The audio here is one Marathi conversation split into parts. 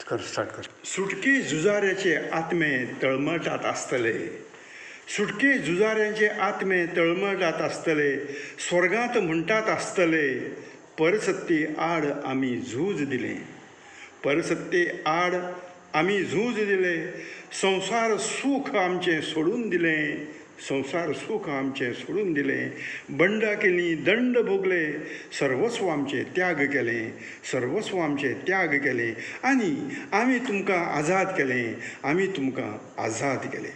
स्टार्ट कर. सुटकी जुजाऱ्याचे आत्मे तळमळतात असतले, सुटकी जुजाऱ्यांचे आत्मे तळमळतात असतले, स्वर्गात म्हणतात असतले, परसत्ते आड आम्ही झूज दिले, परसत्ते आड आम्ही झूज दिले, संसार सुख आमचे सोडून दिले, संसार सुख आमचे सोडून दिले, बंड केली दंड भोगले, सर्वस्व आमचे त्याग केले, सर्वस्व आमचे त्याग केले, आणि आम्ही तुमका आझाद केले, आम्ही तुमका आझाद केले.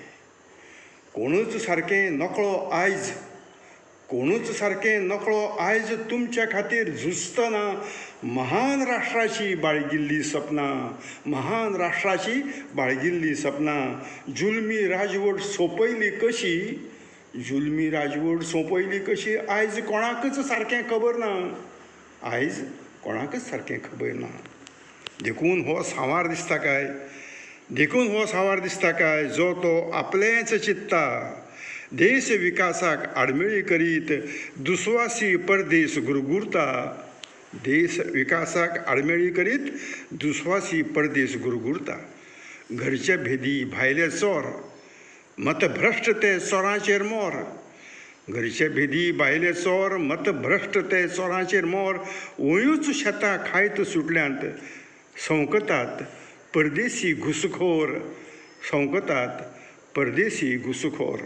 कोणूच सारकें नकळो आयज, कोणूच सारकें नकळो आयज तुमच्या खातीर झुजतना महान राष्ट्राची बाळगिल्ली सपनां, महान राष्ट्राची बाळगिल्ली सपनां. जुलमी राजवट सोंपयली कशी, जुलमी राजवट सोंपयली कशी, आयज कोणाकच सारकें खबर ना, आयज कोणाकच सारकें खबर ना. देखून हो सांवार दिसता काय, देखून हो सांवार दिसता काय, जो तो आपलेंच चित्ता, देश विकासाक आडमेळी करीत दुस्वासी परदेश गुरगुरता, देश विकासाक आडमेळी करीत दुस्वासी परदेश गुरगुरता. घरचे भेदी भायले चोर, मतभ्रश्ट ते चोरांचेर मोर, घरचे भेदी भायले चोर, मतभ्रश्ट ते चोरांचेर मोर, ओयूच शेतां खायत सुटल्यांत संकतात परदेशी घुसखोर, संकतात परदेशी घुसखोर.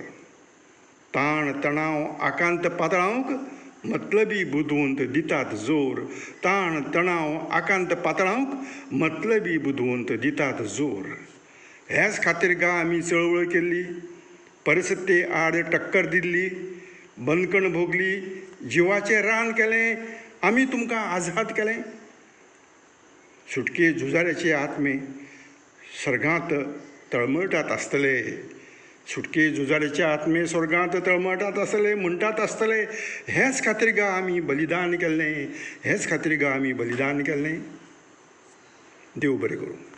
ताण तणाव आकांत पातळावंक मतलबी बुदवंत दितात जोर, ताण तणाव आकांत पातळावंक मतलबी बुदवंत दितात जोर. हेच खातीर गा आमी चळवळ केल्ली, परिस्थिती आड टक्कर दिल्ली, बंदकण भोगली, जिवाचें रान केलें, आमी तुमकां आझाद केलें. सुटके झुजाऱ्याचे आत्मे स्वर्गांत तळमळटात आसतले, सुटके झुजाऱ्याचे आत्मे स्वर्गांत तळमळटात आसतले, म्हणटात आसतले, हेच खातीर गा आमी बलिदान केल्लें, हेच खातीर गा आमी बलिदान केल्लें. देव बरें करूं.